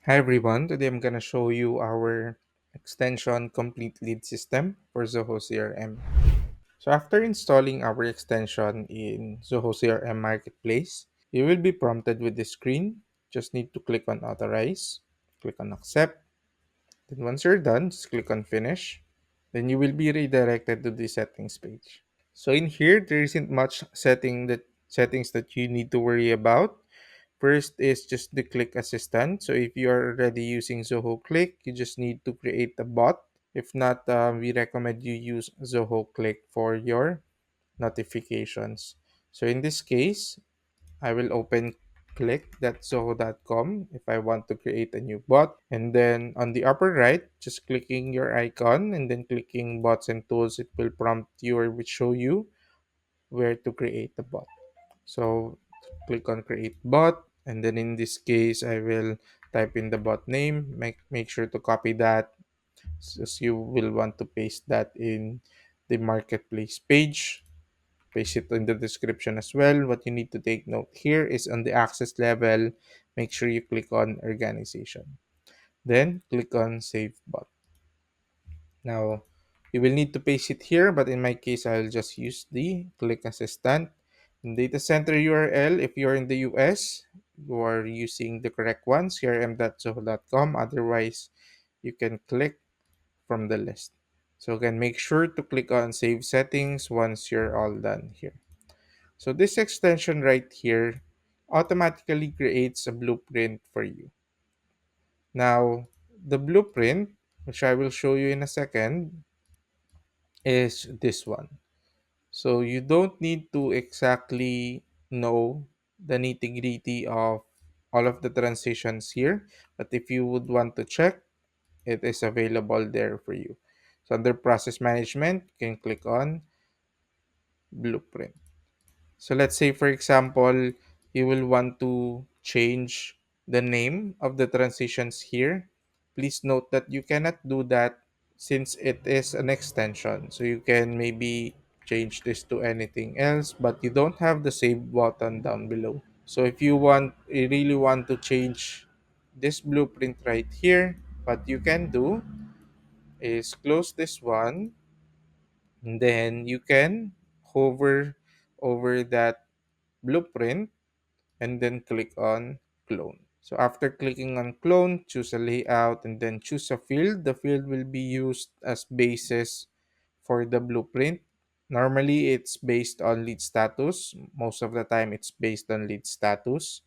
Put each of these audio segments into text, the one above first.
Hi everyone, today I'm going to show you our extension Complete Leads System for Zoho CRM. So after installing our extension in Zoho CRM Marketplace, you will be prompted with this screen. Just need to click on Authorize, click on Accept. Then once you're done, just click on Finish. Then you will be redirected to the settings page. So in here, there isn't much settings that you need to worry about. First is just the click assistant. So if you are already using Zoho Click, you just need to create a bot. If not, we recommend you use Zoho Click for your notifications. So in this case, I will open click.zoho.com if I want to create a new bot. And then on the upper right, just clicking your icon and then clicking bots and tools, it will prompt you or will show you where to create the bot. So click on create bot, and then in this case I will type in the bot name. Make sure to copy that, as you will want to paste that in the marketplace page. Paste it in the description as well. What you need to take note here is on the access level, make sure you click on organization. Then click on save bot. Now, you will need to paste it here, but in my case, I'll just use the click assistant. In data center URL, if you're in the US, you are using the correct one, crm.zoho.com. Otherwise, you can click from the list. So again, make sure to click on save settings once you're all done here. So this extension right here automatically creates a blueprint for you. Now, the blueprint, which I will show you in a second, is this one. So you don't need to exactly know the nitty gritty of all of the transitions here, but if you would want to check, it is available there for you. So under process management, you can click on blueprint. So let's say, for example, you will want to change the name of the transitions here. Please note that you cannot do that since it is an extension. So you can maybe change this to anything else, but you don't have the save button down below. So if you really want to change this blueprint right here, what you can do is close this one, and then you can hover over that blueprint and then click on clone. So after clicking on clone, choose a layout and then choose a field. The field will be used as basis for the blueprint. Normally it's based on lead status. Most of the time it's based on lead status.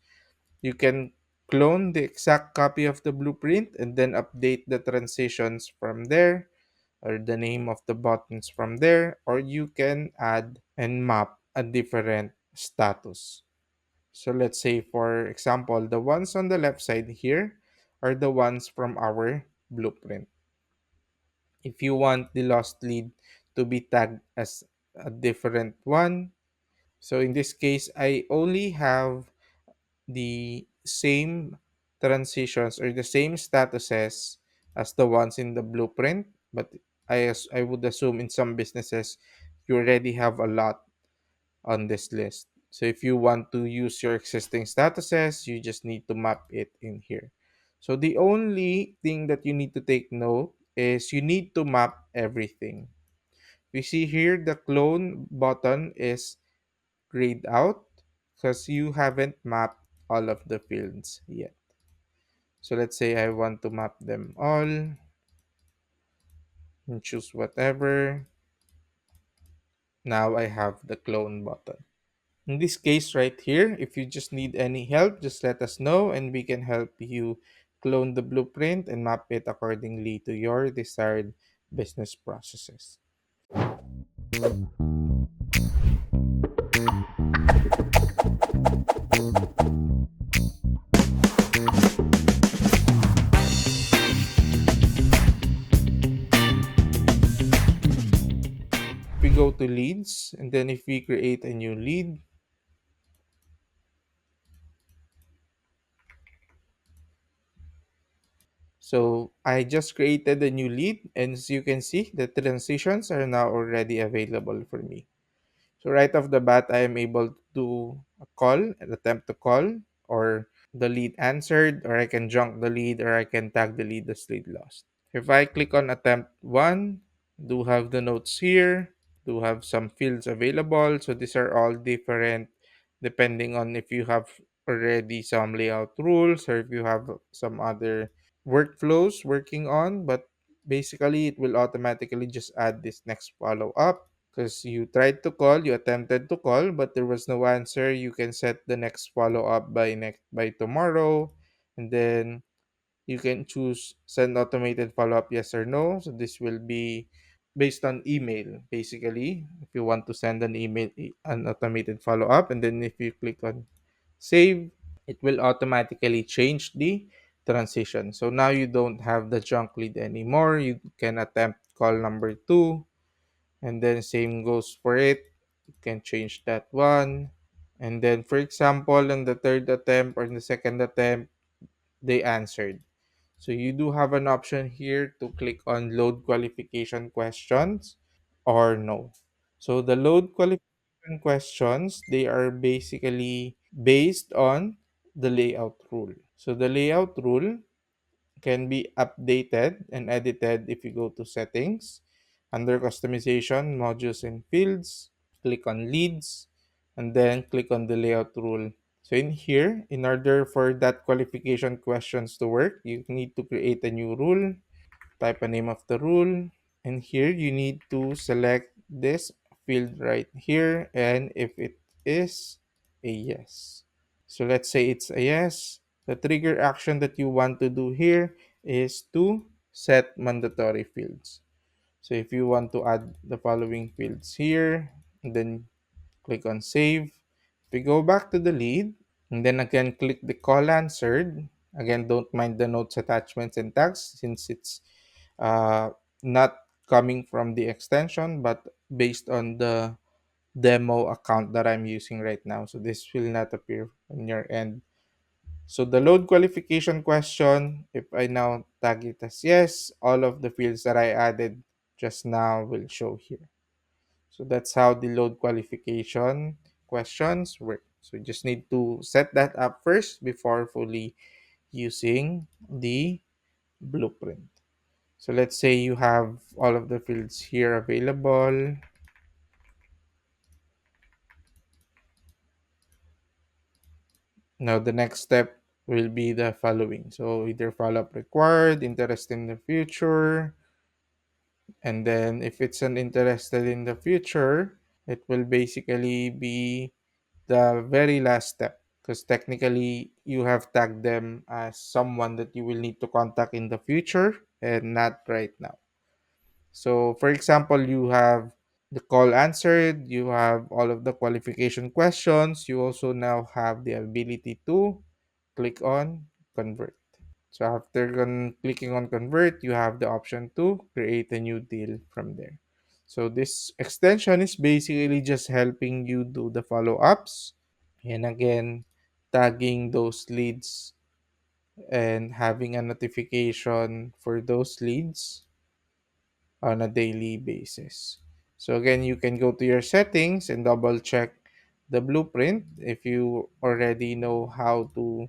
You can clone the exact copy of the blueprint and then update the transitions from there, or the name of the buttons from there, or you can add and map a different status. So let's say, for example, the ones on the left side here are the ones from our blueprint. If you want the lost lead to be tagged as a different one, so in this case, I only have the same transitions or the same statuses as the ones in the blueprint, but I would assume in some businesses you already have a lot on this list. So if you want to use your existing statuses, you just need to map it in here. So the only thing that you need to take note is you need to map everything. We see here the clone button is grayed out because you haven't mapped all of the fields yet. So let's say I want to map them all and choose whatever. Now I have the clone button. In this case right here, if you just need any help, just let us know and we can help you clone the blueprint and map it accordingly to your desired business processes. If we go to leads, and then if we create a new lead, so I just created a new lead, and as you can see, the transitions are now already available for me. So right off the bat, I am able to do a call, an attempt to call, or the lead answered, or I can junk the lead, or I can tag the lead as lead lost. If I click on attempt 1, do have the notes here, do have some fields available. So these are all different depending on if you have already some layout rules or if you have some other workflows working on. But basically, it will automatically just add this next follow up because you tried to call, you attempted to call, but there was no answer. You can set the next follow up by tomorrow, and then you can choose send automated follow up yes or no. So this will be based on email basically. If you want to send an email, an automated follow up, and then if you click on save, it will automatically change the transition. So now you don't have the junk lead anymore. You can attempt call number 2, and then same goes for it. You can change that one. And then for example, in the third attempt or in the second attempt, they answered. So you do have an option here to click on load qualification questions or no. So the load qualification questions, they are basically based on the layout rule. So the layout rule can be updated and edited if you go to settings, under customization, modules and fields, click on leads, and then click on the layout rule. So in here, in order for that qualification questions to work, you need to create a new rule, type a name of the rule, and here you need to select this field right here, and if it is a yes. So let's say it's a yes. The trigger action that you want to do here is to set mandatory fields. So if you want to add the following fields here, and then click on save. If we go back to the lead, and then again click the call answered. Again, don't mind the notes, attachments, and tags since it's uh, not coming from the extension, but based on the demo account that I'm using right now. So this will not appear on your end. So the load qualification question, if I now tag it as yes, all of the fields that I added just now will show here. So that's how the load qualification questions work. So you just need to set that up first before fully using the blueprint. So let's say you have all of the fields here available. Now the next step will be the following. So either follow-up required, interest in the future, and then if it's an interested in the future, it will basically be the very last step because technically you have tagged them as someone that you will need to contact in the future and not right now. So for example, you have the call answered, you have all of the qualification questions, you also now have the ability to click on convert. So after clicking on convert, you have the option to create a new deal from there. So this extension is basically just helping you do the follow-ups and again tagging those leads and having a notification for those leads on a daily basis. So again, you can go to your settings and double check the blueprint. If you already know how to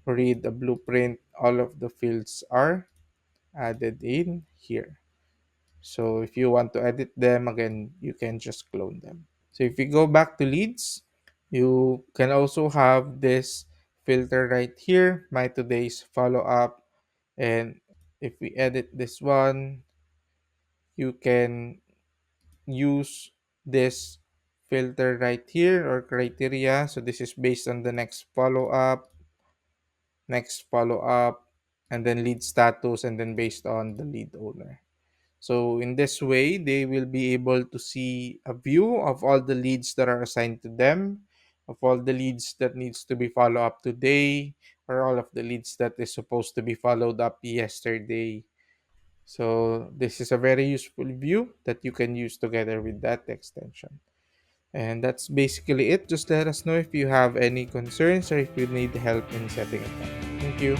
read the blueprint, all of the fields are added in here. So if you want to edit them, again, you can just clone them. So if you go back to leads, you can also have this filter right here, my today's follow up. And if we edit this one, you can use this filter right here or criteria. So this is based on the next follow up, and then lead status, and then based on the lead owner. So in this way, they will be able to see a view of all the leads that are assigned to them, of all the leads that needs to be followed up today, or all of the leads that is supposed to be followed up yesterday. So this is a very useful view that you can use together with that extension. And that's basically it. Just let us know if you have any concerns or if you need help in setting it up. Thank you.